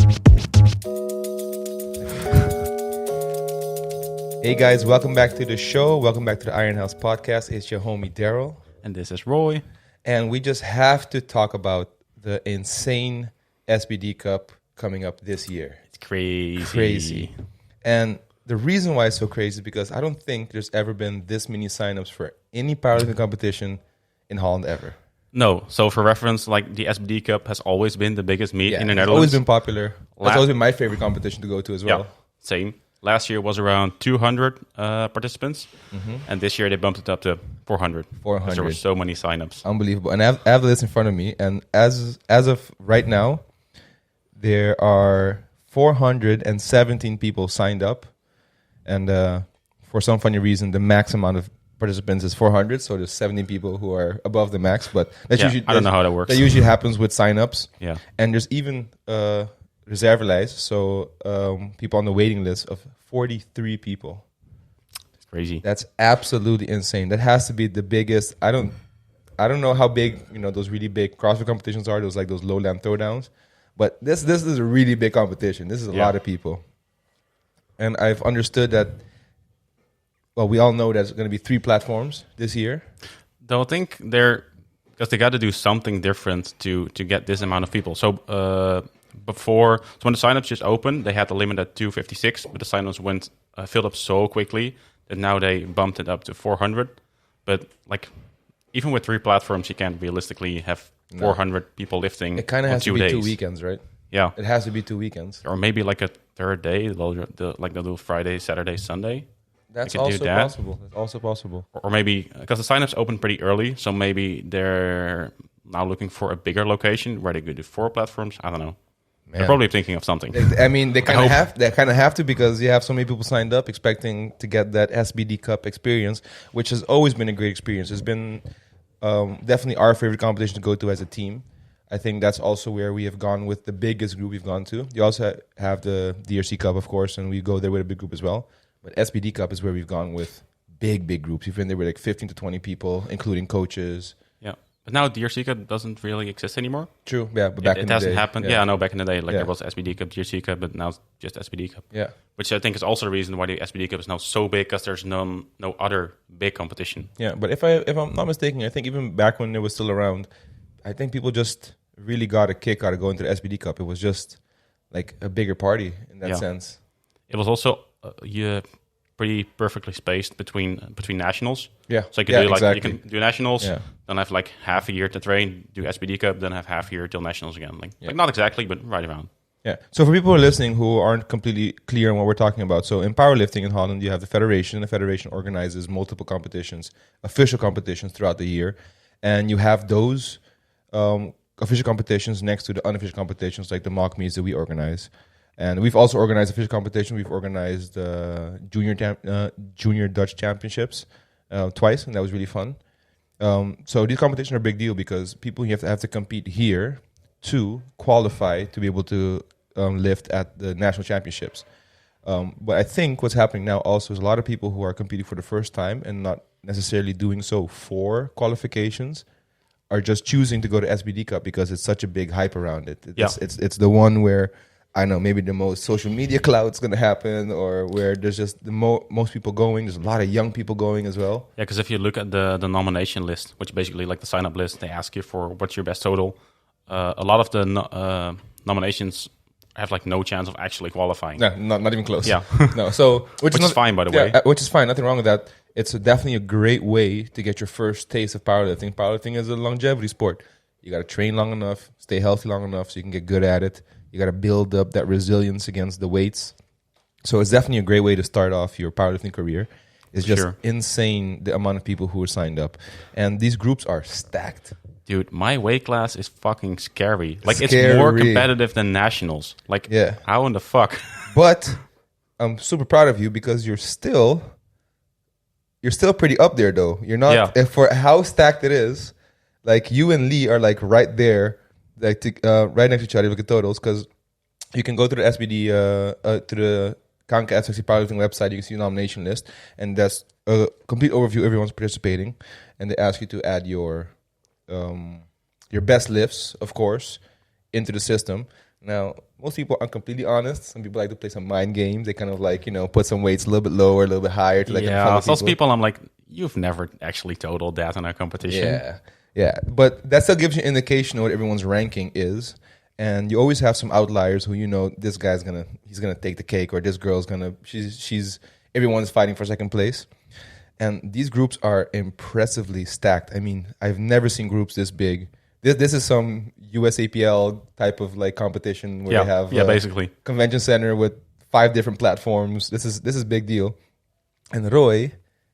Hey guys, welcome back to the show. Welcome back to the Iron House podcast. It's your homie Daryl. And this is Roy. And we just have to talk about the insane SBD Cup coming up this year. It's crazy. Crazy. And the reason why it's so crazy is because I don't think there's ever been this many signups for any powerlifting competition in Holland ever. No. So for reference, like the SBD Cup has always been the biggest meet in the It's Netherlands. always been popular. That's always been my favorite competition to go to as well. Yeah, same. Last year was around 200 participants. Mm-hmm. And this year they bumped it up to 400. 400. There were so many signups. Unbelievable. And I have the list in front of me. And as of right now, there are 417 people signed up. And for some funny reason, the max amount of participants is 400. So there's 17 people who are above the max. But that's usually, I don't know how that works. That usually happens with signups. Yeah. And there's even reservelijst, so people on the waiting list of 43 people. It's crazy. That's absolutely insane. That has to be the biggest. I don't know how big those really big CrossFit competitions are. Those lowland throwdowns, but this is a really big competition. This is a lot of people, and I've understood that. Well, we all know there's going to be 3 platforms this year. Though I think because they got to do something different to get this amount of people. So so when the signups just opened, they had the limit at 256, but the signups filled up so quickly that now they bumped it up to 400. But like, even with 3 platforms, you can't realistically have 400 people lifting. It kind of has to be days. 2 weekends, right? Yeah, it has to be 2 weekends, or maybe like a third day, like the little Friday, Saturday, Sunday. That's also possible. That's also possible. Or maybe because the signups open pretty early, so maybe they're now looking for a bigger location where they could do 4 platforms. I don't know. Man. They're probably thinking of something. I mean, they kind of have to because you have so many people signed up expecting to get that SBD Cup experience, which has always been a great experience. It's been definitely our favorite competition to go to as a team. I think that's also where we have gone with the biggest group we've gone to. You also have the DRC Cup, of course, and we go there with a big group as well. But SBD Cup is where we've gone with big groups. We've been there with like 15 to 20 people, including coaches. Yeah. But now DRC Cup doesn't really exist anymore. True, yeah, but back in the day. It hasn't happened. Yeah, no, back in the day. Like there was SBD Cup, DRC Cup, but now it's just SBD Cup. Yeah. Which I think is also the reason why the SBD Cup is now so big, because there's no other big competition. Yeah, but if I'm not mistaken, I think even back when it was still around, I think people just really got a kick out of going to the SBD Cup. It was just like a bigger party in that sense. It was also pretty perfectly spaced between nationals. Yeah. So you can you can do nationals, then have like half a year to train, do SBD Cup, then have half a year till nationals again. Like not exactly, but right around. Yeah. So for people who are listening who aren't completely clear on what we're talking about, so in powerlifting in Holland, you have the federation. The federation organizes multiple competitions, official competitions throughout the year, and you have those official competitions next to the unofficial competitions like the mock meets that we organize. And we've also organized official competition. We've organized junior Dutch championships twice, and that was really fun. So these competitions are a big deal because people have to compete here to qualify to be able to lift at the national championships. But I think what's happening now also is a lot of people who are competing for the first time and not necessarily doing so for qualifications are just choosing to go to SBD Cup because it's such a big hype around it. It's the one where I know maybe the most social media cloud's going to happen, or where there's just the most people going. There's a lot of young people going as well. Yeah, because if you look at the nomination list, which basically like the sign-up list, they ask you for what's your best total. A lot of the nominations have like no chance of actually qualifying. No, not even close. Yeah. No, so which is fine, by the way. Which is fine. Nothing wrong with that. It's definitely a great way to get your first taste of powerlifting. Powerlifting is a longevity sport. You got to train long enough, stay healthy long enough so you can get good at it. You got to build up that resilience against the weights. So it's definitely a great way to start off your powerlifting career. It's just insane the amount of people who are signed up. And these groups are stacked. Dude, my weight class is fucking scary. Like, it's more competitive than nationals. Like, how in the fuck? But I'm super proud of you because you're still pretty up there, though. You're not, for how stacked it is, like, you and Lee are, like, right there, like, right next to each other, look at totals, because you can go to the SBD, to the Kanka SXC Powerlifting website, you can see the nomination list, and that's a complete overview of everyone's participating, and they ask you to add your best lifts, of course, into the system. Now, most people aren't completely honest. Some people like to play some mind games. They kind of like, put some weights a little bit lower, a little bit higher to like Yeah, those people, I'm like, you've never actually totaled that in a competition. Yeah. But that still gives you an indication of what everyone's ranking is. And you always have some outliers who this guy's he's gonna take the cake, or this girl's she's everyone's fighting for second place. And these groups are impressively stacked. I mean, I've never seen groups this big. This is some USAPL type of like competition where they have basically convention center with 5 different platforms. This is big deal. And Roy,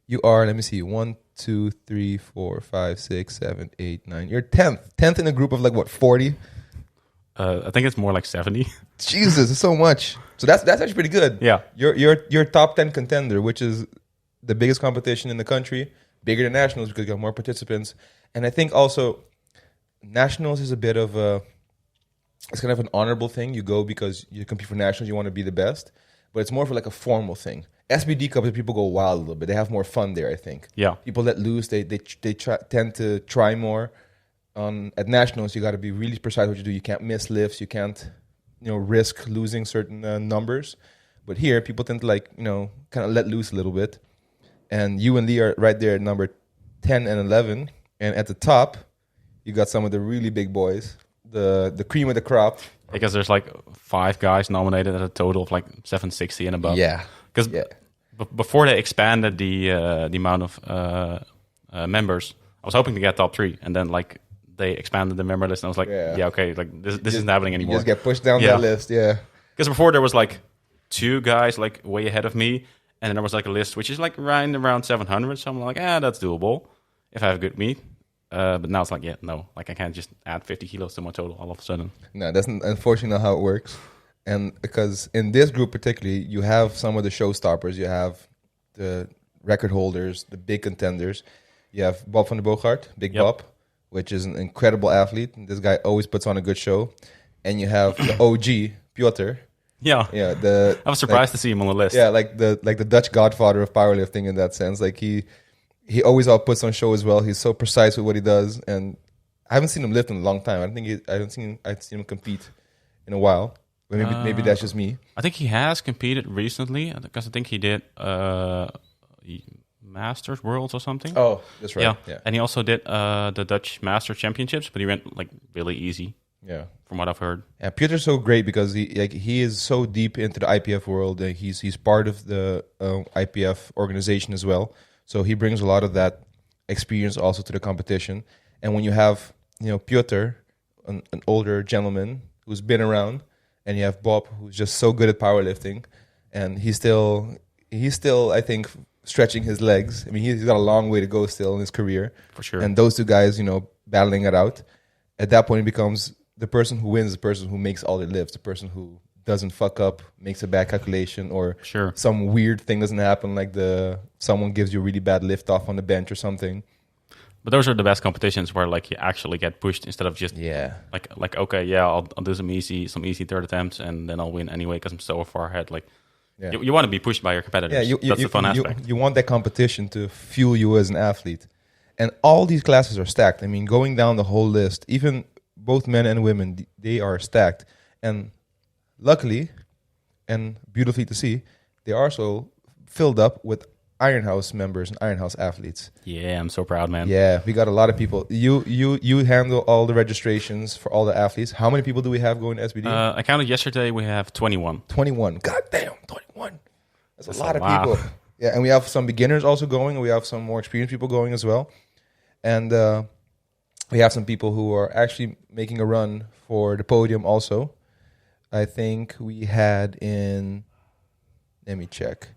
you are, let me see, 1, 2, 3, 4, 5, 6, 7, 8, 9. You're 10th in a group of like what, 40? I think it's more like 70. Jesus, it's so much. So that's actually pretty good. Yeah. You're top 10 contender, which is the biggest competition in the country, bigger than nationals because you have more participants. And I think also nationals is a bit of it's kind of an honorable thing. You go because you compete for nationals, you want to be the best, but it's more of like a formal thing. SBD Cup, people go wild a little bit. They have more fun there, I think. Yeah. People let loose. They tend to try more. At nationals, you got to be really precise what you do. You can't miss lifts. You can't, risk losing certain numbers. But here, people tend to kind of let loose a little bit. And you and Lee are right there at number 10 and 11. And at the top, you got some of the really big boys, the cream of the crop. Because there's like 5 guys nominated at a total of like 760 and above. Yeah. Because before they expanded the amount of members, I was hoping to get top 3, and then like they expanded the member list, and I was like, okay, like this isn't happening anymore. You just get pushed down that list, yeah. Because before there was like 2 guys like way ahead of me, and then there was like a list which is like around 700. So I'm like, that's doable if I have good meat. But now it's like, I can't just add 50 kilos to my total all of a sudden. No, that's unfortunately not how it works. And because in this group particularly, you have some of the showstoppers. You have the record holders, the big contenders. You have Bob van der Boogaard, Big Bob, which is an incredible athlete. This guy always puts on a good show. And you have the OG, Piotr. Yeah. I was surprised to see him on the list. Yeah, like the Dutch godfather of powerlifting in that sense. Like he always puts on show as well. He's so precise with what he does, and I haven't seen him lift in a long time. I've seen him compete in a while. But maybe that's just me. I think he has competed recently because I think he did Masters Worlds or something. Oh, that's right. Yeah. And he also did the Dutch Master Championships, but he went like really easy. Yeah, from what I've heard. Yeah, Pieter's so great because he is so deep into the IPF world. He's part of the IPF organization as well. So he brings a lot of that experience also to the competition. And when you have Piotr, an older gentleman who's been around, and you have Bob, who's just so good at powerlifting, and he's still I think stretching his legs. I mean, he's got a long way to go still in his career. For sure. And those 2 guys, battling it out. At that point, it becomes the person who wins, the person who makes all the lifts, the person who doesn't fuck up, makes a bad calculation, or some weird thing doesn't happen, like someone gives you a really bad lift off on the bench or something. But those are the best competitions where like you actually get pushed instead of just like okay, I'll do some easy third attempts and then I'll win anyway because I'm so far ahead. Like you want to be pushed by your competitors. Yeah, that's the fun aspect. You want that competition to fuel you as an athlete, and all these classes are stacked. I mean, going down the whole list, even both men and women, they are stacked. And luckily, and beautifully to see, they are also filled up with Iron House members and Iron House athletes. Yeah, I'm so proud, man. Yeah, we got a lot of people. You handle all the registrations for all the athletes. How many people do we have going to SBD? I counted yesterday. We have 21. 21. God damn, 21. That's a lot of people. Yeah, and we have some beginners also going. And we have some more experienced people going as well. And we have some people who are actually making a run for the podium also. I think we had let me check.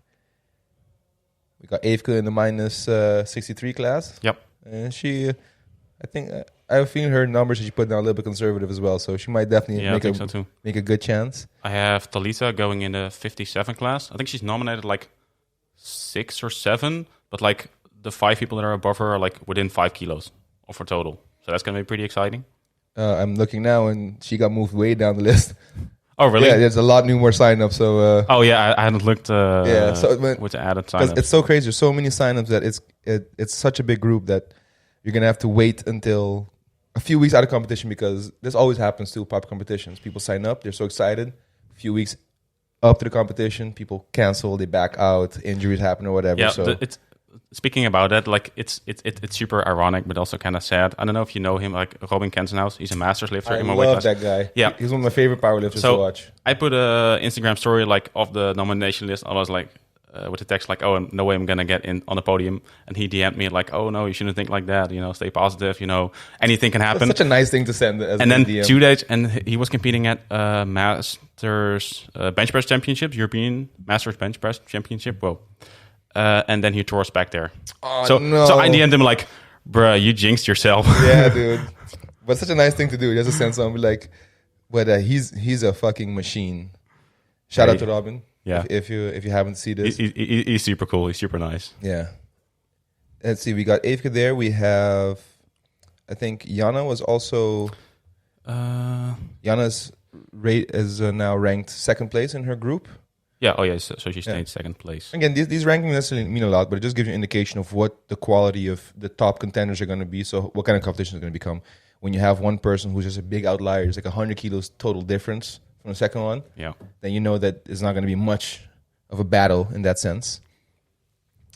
We got Eefke in the minus 63 class. Yep. And I have a feeling her numbers she put down a little bit conservative as well. So she might definitely make a good chance. I have Talita going in the 57 class. I think she's nominated like 6 or 7, but like the 5 people that are above her are like within 5 kilos of her total. So that's going to be pretty exciting. I'm looking now and she got moved way down the list. Oh, really? Yeah, there's a lot more signups. So I hadn't looked with the added signups. It's so crazy. There's so many signups that it's such a big group that you're gonna have to wait until a few weeks out of competition, because this always happens to pop competitions. People sign up, they're so excited. A few weeks up to the competition, people cancel, they back out, injuries happen or whatever. Yeah, so it's speaking about that, like it's super ironic, but also kind of sad. I don't know if you know him, like Robin Kensenhouse. He's a masters lifter. I in my weight love class. that guy. Yeah, he's one of my favorite powerlifters to watch. I put a Instagram story like of the nomination list. I was like with the text like, "Oh, no way I'm gonna get in on the podium," and he DM'd me like, "Oh no, you shouldn't think like that. You know, stay positive. You know, anything can happen." That's such a nice thing to send. And then DM. 2 days, and he was competing at Masters Bench Press Championship, European Masters Bench Press Championship. Well, and then he tore us back there. Oh, so no. I DM'd him like, "Bruh, you jinxed yourself." Yeah, dude. But such a nice thing to do. Just to send someone like, but he's a fucking machine. Shout out to Robin. Yeah. If you haven't seen this, he's super cool. He's super nice. Yeah. Let's see. We got Evke there. We have, I think Jana was also. Jana's rate is now ranked second place in her group. Yeah. Oh yeah. So she stayed second place. Again, these rankings necessarily mean a lot, but it just gives you an indication of what the quality of the top contenders are going to be. So what kind of competition is going to become when you have one person who's just a big outlier. It's like 100 kilos total difference from the second one. Yeah. Then you know that it's not going to be much of a battle in that sense.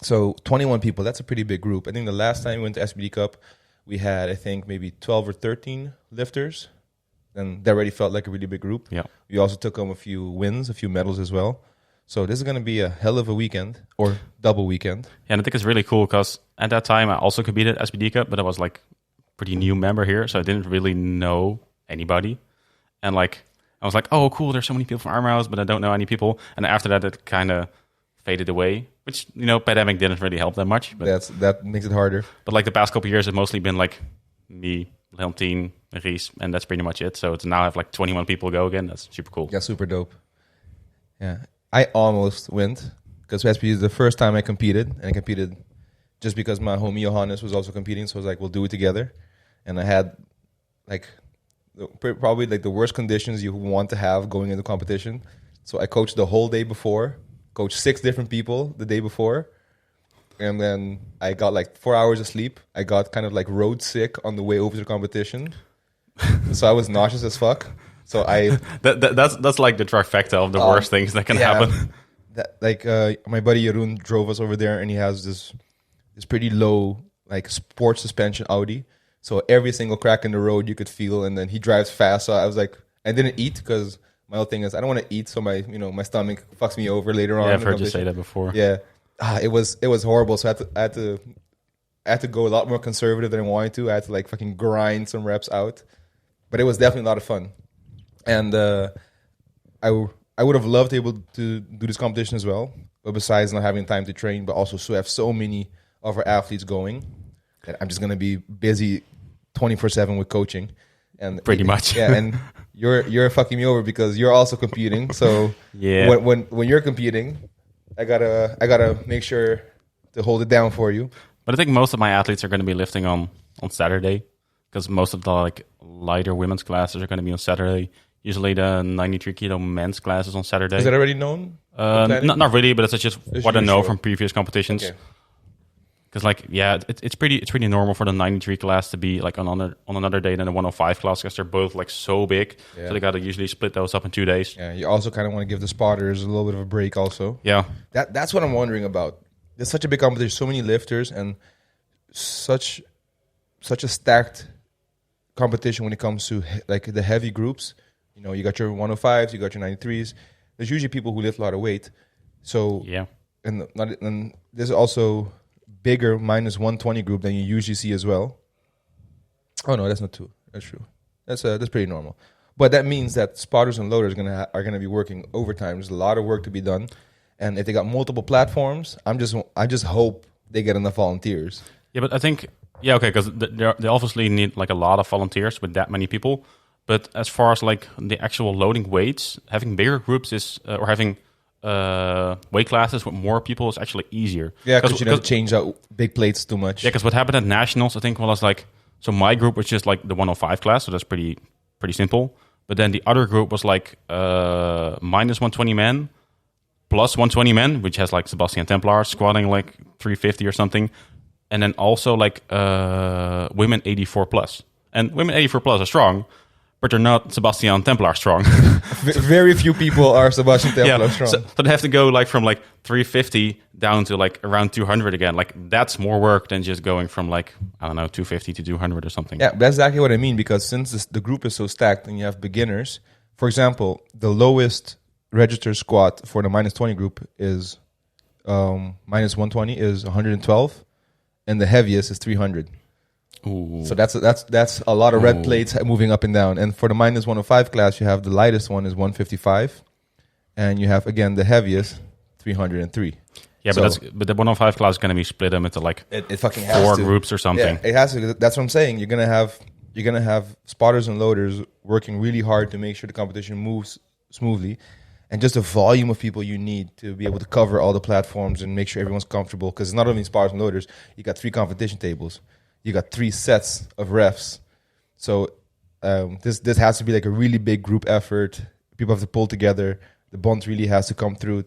So 21 people, that's a pretty big group. I think the last time we went to SBD Cup, we had, I think, maybe 12 or 13 lifters. And that already felt like a really big group. Yeah. We also took home a few wins, a few medals as well. So this is going to be a hell of a weekend, or double weekend. Yeah, and I think it's really cool because at that time I also competed at SBD Cup, but I was like pretty new member here, so I didn't really know anybody. And like I was like, oh, cool, there's so many people from Armhouse, but I don't know any people. And after that, it kind of faded away, which, you know, pandemic didn't really help that much. But that makes it harder. But like the past couple of years, it's mostly been like me, Leontien, Ries, and that's pretty much it. So it's now I have like 21 people go again. That's super cool. Yeah, super dope. Yeah. I almost went because SPG is the first time I competed, and I competed just because my homie Johannes was also competing. So I was like, we'll do it together. And I had like probably like the worst conditions you want to have going into competition. So I coached the whole day before, coached 6 different people the day before. And then I got like 4 hours of sleep. I got kind of like road sick on the way over to the competition. So I was nauseous as fuck. So that's like the trifecta of the worst things that can happen. My buddy Jeroen drove us over there, and he has this pretty low like sports suspension Audi. So every single crack in the road you could feel, and then he drives fast. So I was like, I didn't eat because my whole thing is I don't want to eat, so my stomach fucks me over later on. Yeah, I've heard you say that before. Yeah, it was horrible. So I had to go a lot more conservative than I wanted to. I had to like fucking grind some reps out, but it was definitely a lot of fun. And I would have loved to be able to do this competition as well. But besides not having time to train, but also to have so many of our athletes going, that I'm just going to be busy 24/7 with coaching. And pretty much. Yeah, and you're fucking me over because you're also competing. So yeah, when you're competing, I gotta make sure to hold it down for you. But I think most of my athletes are going to be lifting on Saturday because most of the like lighter women's classes are going to be on Saturday. Usually the 93 kilo men's classes on Saturday. Is that already known? Not really, but it's just what I know from previous competitions. Okay. Because like it's pretty normal for the 93 class to be like on another day than the 105 class because they're both like so big. Yeah. So they got to usually split those up in 2 days. Yeah, you also kind of want to give the spotters a little bit of a break also. Yeah. That's what I'm wondering about. There's such a big competition, so many lifters, and such a stacked competition when it comes to like the heavy groups. You know, you got your 105s, you got your 93s. There's usually people who lift a lot of weight. So yeah, and there's also bigger minus 120 group than you usually see as well. Oh no, that's not true. That's true. That's pretty normal. But that means that spotters and loaders are gonna be working overtime. There's a lot of work to be done, and if they got multiple platforms, I just hope they get enough volunteers. Yeah, but I think because they obviously need like a lot of volunteers with that many people. But as far as like the actual loading weights, having bigger groups is or having weight classes with more people is actually easier. Yeah, because you don't change out big plates too much. Yeah, because what happened at Nationals, I think, was like, so my group was just like the 105 class, so that's pretty simple. But then the other group was like minus 120 men, plus 120 men, which has like Sebastian Templar squatting like 350 or something. And then also like women 84 plus. And women 84 plus are strong, but they're not Sebastian Templar strong. Very few people are Sebastian Templar strong. So they have to go like from like 350 down to like around 200 again. Like that's more work than just going from like, I don't know, 250 to 200 or something. Yeah, that's exactly what I mean, because since the group is so stacked and you have beginners, for example, the lowest registered squat for the minus 20 group is minus 120 is 112, and the heaviest is 300. Ooh. So that's a lot of red plates moving up and down. And for the minus 105 class, you have the lightest one is 155, and you have again the heaviest 303. Yeah, so, but the 105 class is going to be split up into like it fucking has 4 to. groups or something. Yeah, it has to. That's what I'm saying. You're gonna have spotters and loaders working really hard to make sure the competition moves smoothly, and just the volume of people you need to be able to cover all the platforms and make sure everyone's comfortable. Because it's not only spotters and loaders. You got 3 competition tables. You got 3 sets of refs. So this has to be like a really big group effort. People have to pull together. The bond really has to come through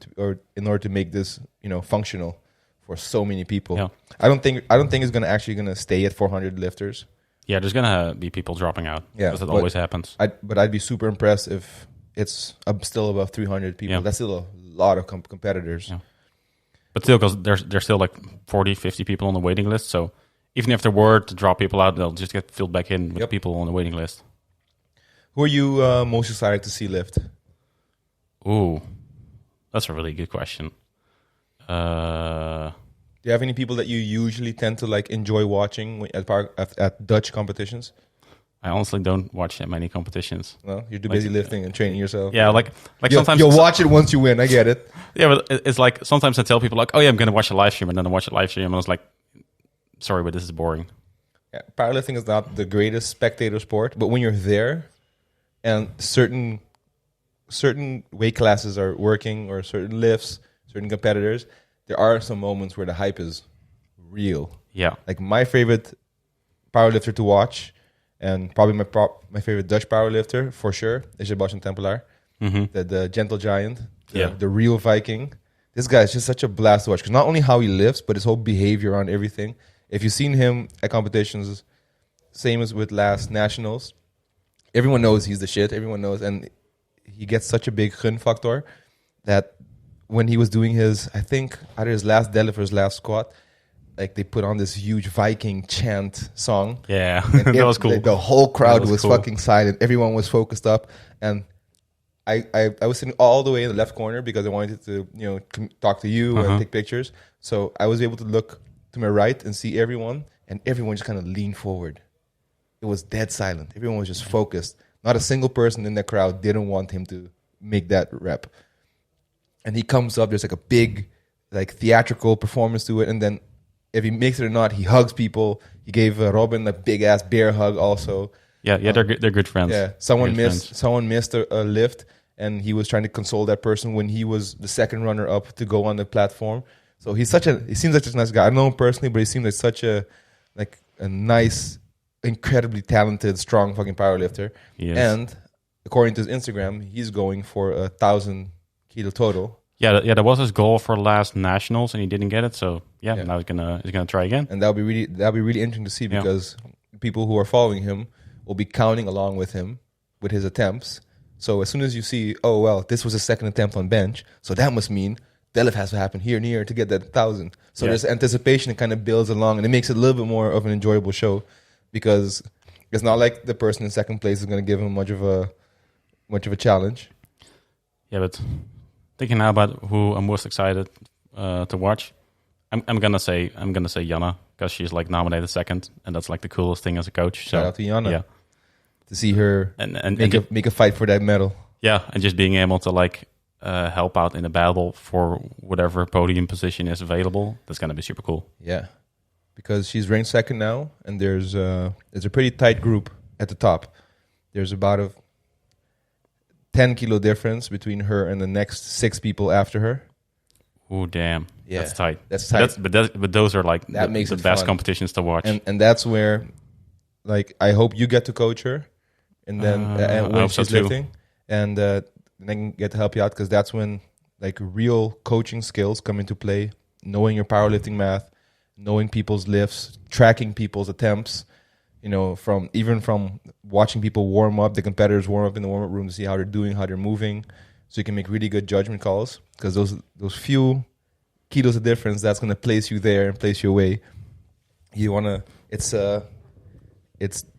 in order to make this, functional for so many people. Yeah. I don't think it's gonna stay at 400 lifters. Yeah, there's going to be people dropping out. Yeah, because that always happens. But I'd be super impressed if it's still above 300 people. Yeah. That's still a lot of competitors. Yeah. But still, because there's still like 40, 50 people on the waiting list. So even if there were to drop people out, they'll just get filled back in with people on the waiting list. Who are you most excited to see lift? Ooh, that's a really good question. Do you have any people that you usually tend to like enjoy watching at Dutch competitions? I honestly don't watch that many competitions. No, you're too busy lifting and training yourself. Yeah, like sometimes you'll watch it once you win. I get it. Yeah, but it's like sometimes I tell people like, "Oh yeah, I'm going to watch a live stream," and then I watch a live stream, and I was like, "Sorry, but this is boring." Yeah, powerlifting is not the greatest spectator sport, but when you're there, and certain weight classes are working, or certain lifts, certain competitors, there are some moments where the hype is real. Yeah, like my favorite powerlifter to watch, and probably my favorite Dutch powerlifter for sure is Sebastian Templar, the gentle giant, the real Viking. This guy is just such a blast to watch, because not only how he lifts, but his whole behavior on everything. If you've seen him at competitions, same as with last nationals, everyone knows he's the shit. Everyone knows, and he gets such a big gun factor that when he was doing his, I think either his last deadlift or his last squat, like they put on this huge Viking chant song. Yeah, that was cool. The whole crowd was cool. fucking silent. Everyone was focused up, and I was sitting all the way in the left corner because I wanted to talk to you and take pictures. So I was able to look to my right and see everyone, and everyone just kind of leaned forward. It was dead silent. Everyone was just focused. Not a single person in the crowd didn't want him to make that rep. And he comes up, there's like a big like theatrical performance to it, and then if he makes it or not, he hugs people. He gave Robin a big ass bear hug also. Yeah, they're good friends. Yeah, someone missed a lift, and he was trying to console that person when he was the second runner up to go on the platform. So he seems like such a nice guy. I don't know him personally, but he seems like such a nice, incredibly talented, strong fucking powerlifter. Yes. And according to his Instagram, he's going for 1,000 kilo total. Yeah, that was his goal for last nationals, and he didn't get it. So now he's gonna try again. And that'll be really interesting to see, because people who are following him will be counting along with him with his attempts. So as soon as you see, oh well, this was his second attempt on bench, so that must mean deadlift has to happen here and here to get that 1,000. So there's anticipation that kind of builds along, and it makes it a little bit more of an enjoyable show, because it's not like the person in second place is going to give him much of a challenge. Yeah, but thinking now about who I'm most excited to watch, I'm gonna say Jana, because she's like nominated second, and that's like the coolest thing as a coach. Shout out to Jana. Yeah, to see her and make a fight for that medal. Yeah, and just being able to like help out in a battle for whatever podium position is available, that's gonna be super cool. Yeah, because she's ranked second now, and there's a pretty tight group at the top. There's about a 10 kilo difference between her and the next 6 people after her. Oh damn! Yeah, that's tight. That's tight. But those are like that makes the it best fun. competitions to watch. And that's where, like, I hope you get to coach her, and then when she's lifting, and then I can get to help you out, because that's when like real coaching skills come into play. Knowing your powerlifting math, knowing people's lifts, tracking people's attempts. from watching people warm up, the competitors warm up in the warm-up room to see how they're doing, how they're moving, so you can make really good judgment calls. Because those few kilos of difference, that's going to place you there and place you away. You want to, it's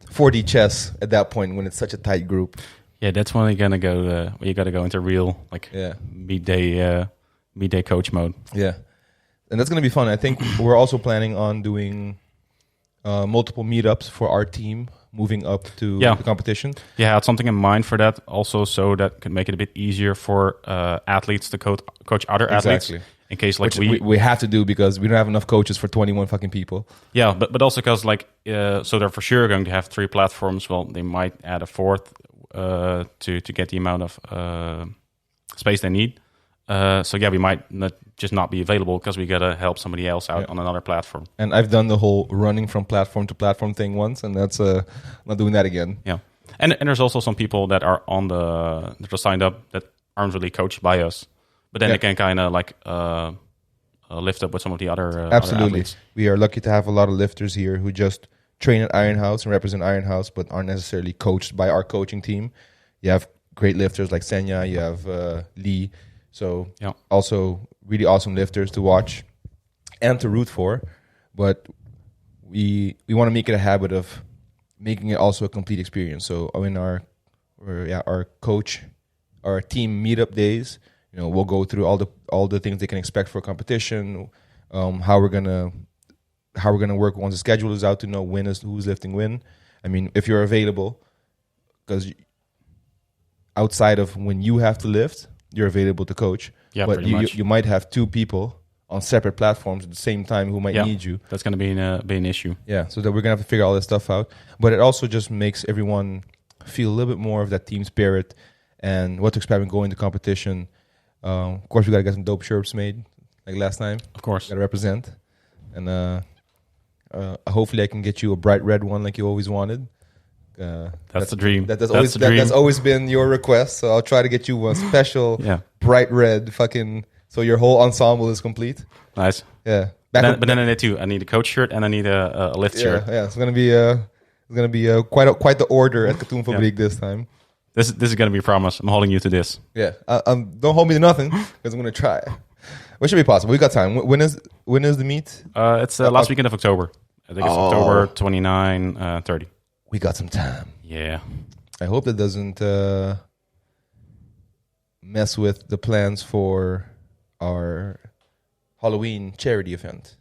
4D chess at that point when it's such a tight group. Yeah, that's when you're gonna go. You got to go into real midday coach mode. Yeah, and that's gonna be fun. I think we're also planning on doing multiple meetups for our team moving up to the competition. Yeah, I had something in mind for that also, so that could make it a bit easier for athletes to coach other athletes. In case which we have to do because we don't have enough coaches for 21 fucking people. Yeah, but also because so they're for sure going to have 3 platforms. Well, they might add a 4th to get the amount of space they need. So yeah, we might not be available because we gotta help somebody else out on another platform. And I've done the whole running from platform to platform thing once, and that's not doing that again. Yeah, and there's also some people that are that are signed up that aren't really coached by us. But then they can kind of lift up with some of the other absolutely. Other athletes. We are lucky to have a lot of lifters here who just train at Iron House and represent Iron House, but aren't necessarily coached by our coaching team. You have great lifters like Senya, you have Lee. So also really awesome lifters to watch and to root for. But we want to make it a habit of making it also a complete experience. So in our team meetup days, we'll go through all the things they can expect for a competition, how we're gonna work once the schedule is out to know who's lifting when. I mean, if you're available, because outside of when you have to lift, you're available to coach. Yeah, but pretty much. You might have 2 people on separate platforms at the same time who might need you. That's going to be an issue. Yeah, so that we're gonna have to figure all this stuff out. But it also just makes everyone feel a little bit more of that team spirit and what to expect when going to competition. Of course, we gotta get some dope shirts made, like last time. Of course, gotta represent, and hopefully, I can get you a bright red one like you always wanted. That's the dream. That's always been your request. So I'll try to get you one special, bright red, fucking. So your whole ensemble is complete. Nice. Yeah. But then I need 2. I need a coach shirt and I need a lift shirt. Yeah. It's gonna be quite the order at Katoen Fabriek this time. This is going to be a promise. I'm holding you to this. Yeah. Don't hold me to nothing because I'm going to try. What should be possible? We got time. When is the meet? It's last weekend of October. I think it's October 29, 30. We got some time. Yeah. I hope that doesn't mess with the plans for our Halloween charity event.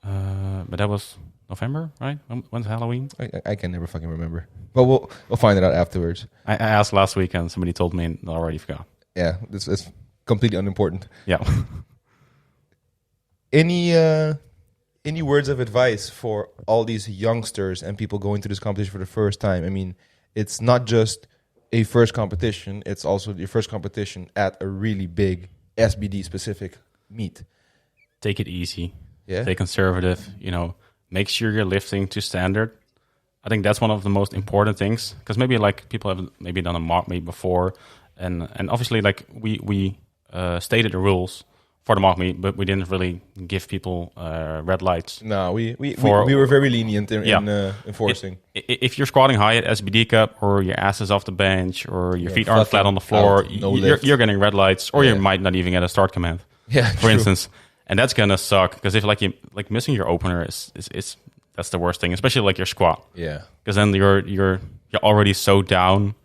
But that was November, right? When's Halloween? I can never fucking remember. But we'll find it out afterwards. I asked last week and somebody told me and I already forgot. Yeah, it's completely unimportant. Yeah. Any words of advice for all these youngsters and people going to this competition for the first time? I mean, it's not just a first competition. It's also your first competition at a really big SBD specific meet. Take it easy. Yeah. Stay conservative. Make sure you're lifting to standard. I think that's one of the most important things because maybe people have maybe done a mock meet before, and obviously we stated the rules for the mock meet, but we didn't really give people red lights. No, we were very lenient in enforcing. If you're squatting high at SBD Cup or your ass is off the bench or your feet aren't flat on the floor, you're getting red lights, or you might not even get a start command. Yeah, for instance, and that's gonna suck because if you missing your opener is that's the worst thing, especially your squat. Yeah, because then you're already so down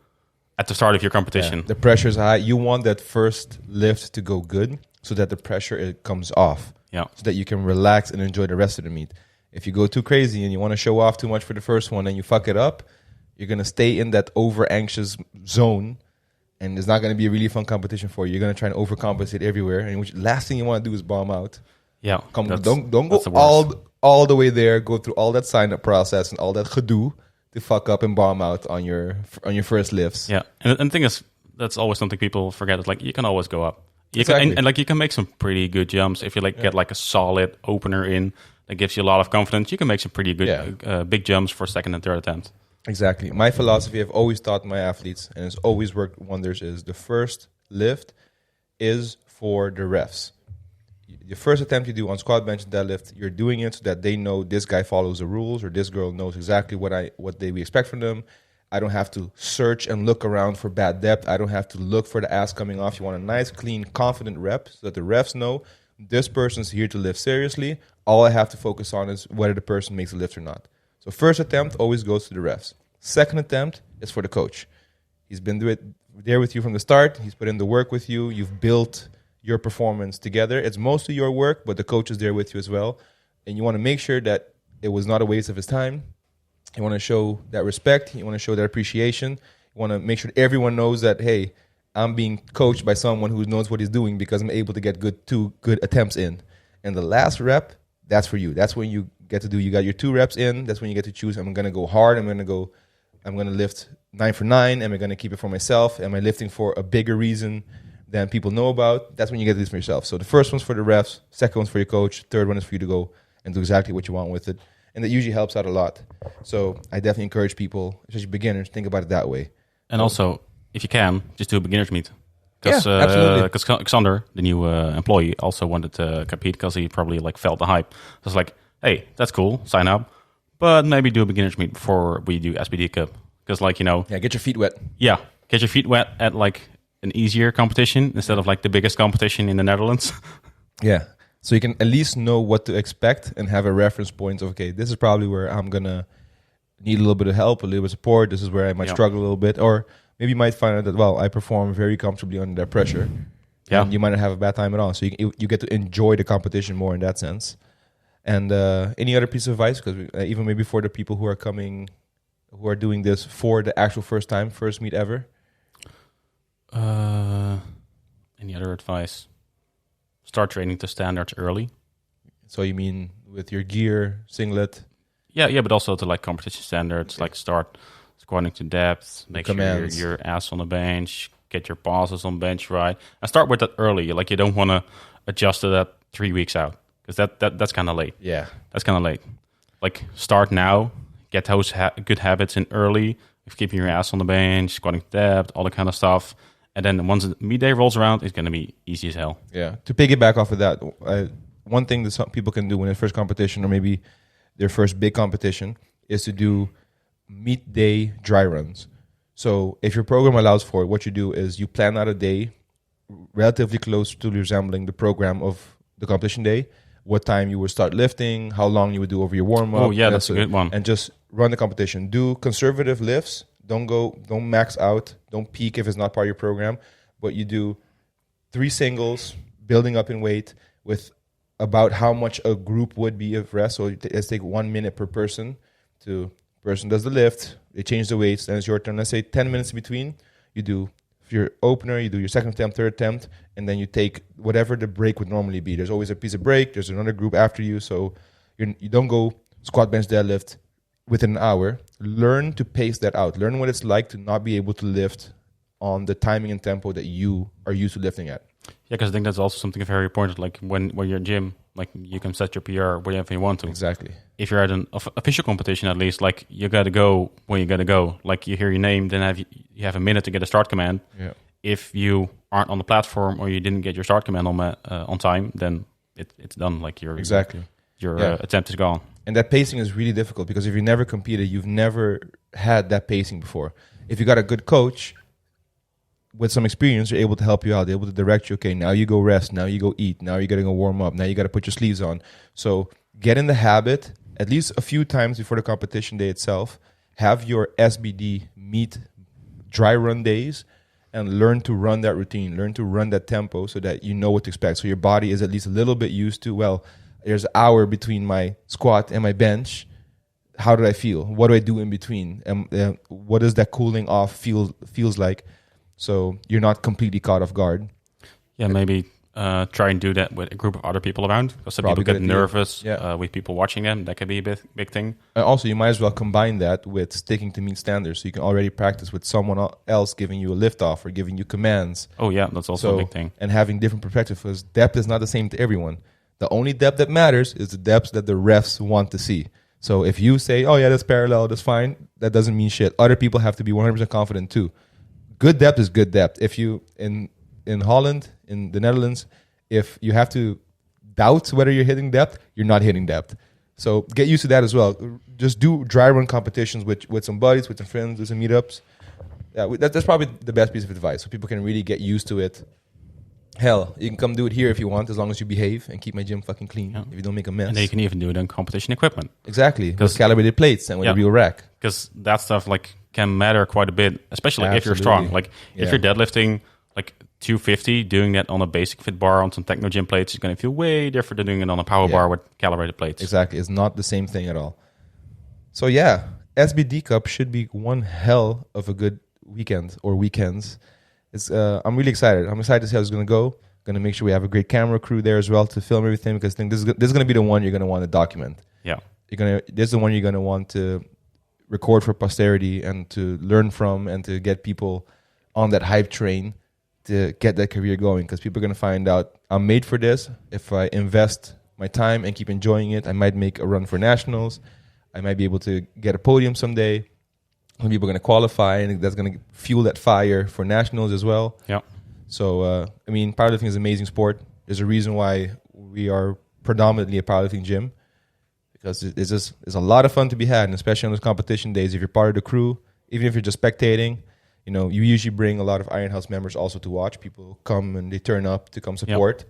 at the start of your competition. Yeah. The pressure's high. You want that first lift to go good, so that the pressure comes off. Yeah, so that you can relax and enjoy the rest of the meet. If you go too crazy and you want to show off too much for the first one and you fuck it up, you're gonna stay in that over anxious zone, and it's not gonna be a really fun competition for you. You're gonna try and overcompensate everywhere, and which last thing you want to do is bomb out. Yeah, don't go all the way there. Go through all that sign up process and all that gedoe to fuck up and bomb out on your first lifts. Yeah, and the thing is, that's always something people forget. Is you can always go up. You exactly. can, and you can make some pretty good jumps if you get a solid opener in that gives you a lot of confidence. You can make some pretty good big jumps for second and third attempt. Exactly. My philosophy I've always taught my athletes, and it's always worked wonders, is the first lift is for the refs. the first attempt you do on squat, bench, and deadlift, you're doing it so that they know this guy follows the rules or this girl knows exactly what we expect from them. I don't have to search and look around for bad depth. I don't have to look for the ass coming off. You want a nice, clean, confident rep so that the refs know this person's here to lift seriously. All I have to focus on is whether the person makes a lift or not. So first attempt always goes to the refs. Second attempt is for the coach. He's been there with you from the start. He's put in the work with you. You've built your performance together. It's mostly your work, but the coach is there with you as well. And you want to make sure that it was not a waste of his time. You want to show that respect. You want to show that appreciation. You want to make sure everyone knows that, hey, I'm being coached by someone who knows what he's doing because I'm able to get two good attempts in. And the last rep, that's for you. That's when you get to do. You got your 2 reps in. That's when you get to choose. I'm going to go hard. I'm going to lift 9 for 9. Am I going to keep it for myself? Am I lifting for a bigger reason than people know about? That's when you get to do this for yourself. So the first one's for the refs. Second one's for your coach. Third one is for you to go and do exactly what you want with it. And that usually helps out a lot. So I definitely encourage people, especially beginners, think about it that way. And also, if you can, just do a beginner's meet. Absolutely. Because Xander, the new employee, also wanted to compete because he probably felt the hype. So it's like, hey, that's cool, sign up. But maybe do a beginner's meet before we do SBD Cup. Because get your feet wet. Yeah, get your feet wet at an easier competition instead of the biggest competition in the Netherlands. Yeah. So you can at least know what to expect and have a reference point of, okay, this is probably where I'm going to need a little bit of help, a little bit of support. This is where I might struggle a little bit. Or maybe you might find out that, well, I perform very comfortably under that pressure. Yeah. And you might not have a bad time at all. So you get to enjoy the competition more in that sense. And any other piece of advice? Because even maybe for the people who are coming, who are doing this for the actual first meet ever? Any other advice? Start training to standards early. So you mean with your gear, singlet? Yeah, but also to competition standards, start squatting to depth, make sure your ass on the bench, get your pauses on bench right. And start with that early. You don't want to adjust to that 3 weeks out because that's kind of late. Yeah. That's kind of late. Start now, get those good habits in early, keeping your ass on the bench, squatting to depth, all that kind of stuff. And then once the meet day rolls around, it's going to be easy as hell. Yeah. To piggyback off of that, one thing that some people can do when their first competition or maybe their first big competition is to do meet day dry runs. So if your program allows for it, what you do is you plan out a day relatively close to resembling the program of the competition day, what time you would start lifting, how long you would do over your warm-up. Oh, yeah, that's a good one. And just run the competition. Do conservative lifts. Don't max out. Don't peak if it's not part of your program. But you do 3 singles, building up in weight with about how much a group would be of rest. So let's take 1 minute per person. Person does the lift, they change the weights, then it's your turn. Let's say 10 minutes in between. You do your opener, you do your second attempt, third attempt, and then you take whatever the break would normally be. There's always a piece of break. There's another group after you. So you don't go squat, bench, deadlift within an hour. Learn to pace that out. Learn what it's like to not be able to lift on the timing and tempo that you are used to lifting at. Yeah, because I think that's also something very important. When you're in gym, you can set your PR wherever you want to. Exactly. If you're at an official competition, at least, you got to go when you got to go. You hear your name, then you have a minute to get a start command. Yeah. If you aren't on the platform or you didn't get your start command on time, then it's done. Your attempt is gone. And that pacing is really difficult because if you never competed, you've never had that pacing before. If you got a good coach with some experience, they're able to help you out. They're able to direct you. Okay, now you go rest. Now you go eat. Now you got to go warm up. Now you got to put your sleeves on. So get in the habit, at least a few times before the competition day itself, have your SBD meet dry run days and learn to run that routine. Learn to run that tempo so that you know what to expect. So your body is at least a little bit used to, well, there's an hour between my squat and my bench. How do I feel? What do I do in between? And what does that cooling off feels like? So you're not completely caught off guard. Yeah, maybe try and do that with a group of other people around. Because some people get nervous with people watching them. That could be a big thing. And also, you might as well combine that with sticking to meet standards. So you can already practice with someone else giving you a lift off or giving you commands. Oh, yeah, that's also a big thing. And having different perspectives because depth is not the same to everyone. The only depth that matters is the depth that the refs want to see. So if you say, oh, yeah, that's parallel, that's fine, that doesn't mean shit. Other people have to be 100% confident too. Good depth is good depth. If you, in Holland, in the Netherlands, if you have to doubt whether you're hitting depth, you're not hitting depth. So get used to that as well. Just do dry run competitions with some buddies, with some friends, do some meetups. Yeah, that's probably the best piece of advice, so people can really get used to it. Hell, you can come do it here if you want, as long as you behave and keep my gym fucking clean. Yeah. If you don't make a mess. And they can even do it on competition equipment. Exactly, with calibrated plates and with a real rack. Because that stuff like can matter quite a bit, especially like, if you're strong. Like if you're deadlifting like 250, doing that on a basic fit bar on some techno gym plates is going to feel way different than doing it on a power bar with calibrated plates. Exactly, it's not the same thing at all. So yeah, SBD Cup should be one hell of a good weekend or weekends. It's I'm really excited. I'm excited to see how it's going to go. Going to make sure we have a great camera crew there as well to film everything, because I think this is going to be the one you're going to want to document. Yeah, this is the one you're going to want to record for posterity and to learn from, and to get people on that hype train to get that career going, because people are going to find out I'm made for this. If I invest my time and keep enjoying it, I might make a run for nationals. I might be able to get a podium someday. Some people are going to qualify, and that's going to fuel that fire for nationals as well. Yeah. So, I mean, powerlifting is an amazing sport. There's a reason why we are predominantly a powerlifting gym, because it's a lot of fun to be had, and especially on those competition days. If you're part of the crew, even if you're just spectating, you know, you usually bring a lot of Iron House members also to watch. People come and they turn up to come support. Yep.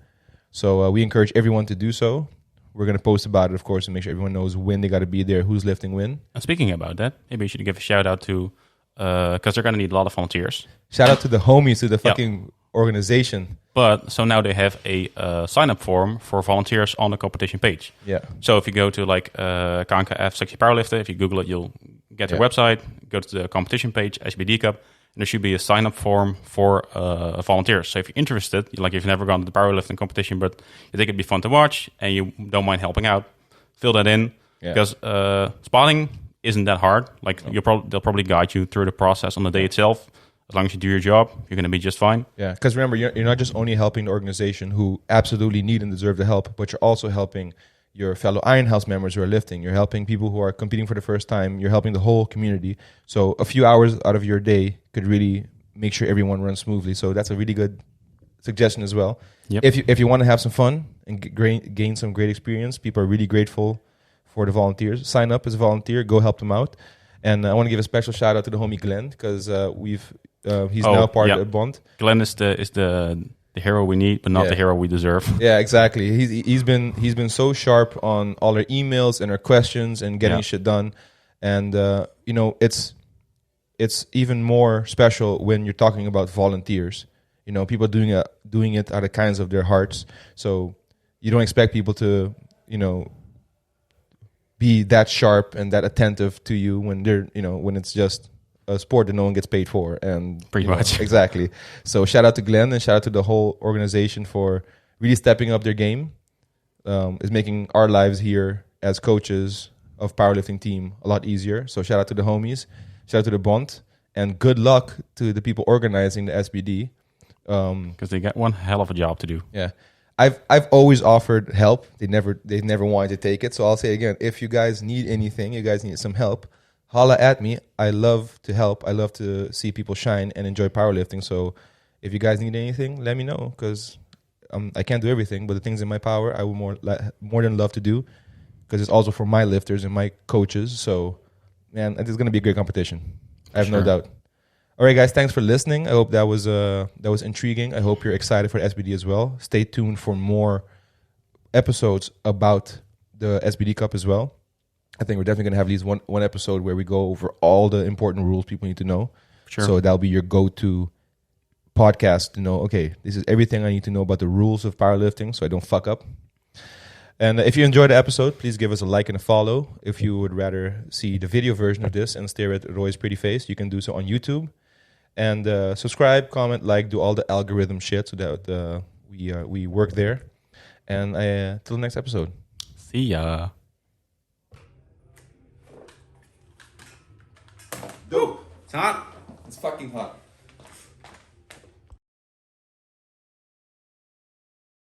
So we encourage everyone to do so. We're going to post about it, of course, and make sure everyone knows when they got to be there, who's lifting when. And speaking about that, maybe you should give a shout out to, because they're going to need a lot of volunteers. Shout out to the homies, to the fucking organization. But so now they have a sign-up form for volunteers on the competition page. Yeah. So if you go to like KNKF Sexy Powerlifter, if you Google it, you'll get their website, go to the competition page, SBD Cup, and there should be a sign-up form for volunteers. So if you're interested, like if you've never gone to the powerlifting competition, but you think it'd be fun to watch and you don't mind helping out, fill that in. Yeah. Because spotting isn't that hard. Like they'll probably guide you through the process on the day itself. As long as you do your job, you're going to be just fine. Yeah, because remember, you're not just only helping the organization who absolutely need and deserve the help, but you're also helping your fellow Iron House members who are lifting. You're helping people who are competing for the first time. You're helping the whole community. So a few hours out of your day could really make sure everyone runs smoothly. So that's a really good suggestion as well. Yep. If you want to have some fun and gain some great experience, people are really grateful for the volunteers. Sign up as a volunteer. Go help them out. And I want to give a special shout out to the homie Glenn, because he's now part of the bond. Glenn is the hero we need, but not the hero we deserve. Yeah, exactly. He's been so sharp on all our emails and our questions and getting shit done. And you know, it's even more special when you're talking about volunteers. You know, people doing it out of kindness of their hearts. So you don't expect people to, you know, be that sharp and that attentive to you when they're, you know, when it's just a sport that no one gets paid for. And pretty much. Exactly. So shout out to Glenn and shout out to the whole organization for really stepping up their game. It's making our lives here as coaches of powerlifting team a lot easier. So shout out to the homies, shout out to the bond, and good luck to the people organizing the SBD. Because they got one hell of a job to do. Yeah. I've always offered help. They never wanted to take it. So I'll say again, if you guys need anything, you guys need some help, holla at me. I love to help. I love to see people shine and enjoy powerlifting. So if you guys need anything, let me know, because I can't do everything, but the things in my power, I would more than love to do, because it's also for my lifters and my coaches. So, man, it's going to be a great competition. I have no doubt. All right, guys, thanks for listening. I hope that was intriguing. I hope you're excited for SBD as well. Stay tuned for more episodes about the SBD Cup as well. I think we're definitely going to have at least one episode where we go over all the important rules people need to know. Sure. So that'll be your go-to podcast to know, okay, this is everything I need to know about the rules of powerlifting so I don't fuck up. And if you enjoyed the episode, please give us a like and a follow. If you would rather see the video version of this and stare at Roy's pretty face, you can do so on YouTube. And subscribe, comment, like, do all the algorithm shit so that we work there. And till the next episode. See ya. Dope. It's hot. It's fucking hot.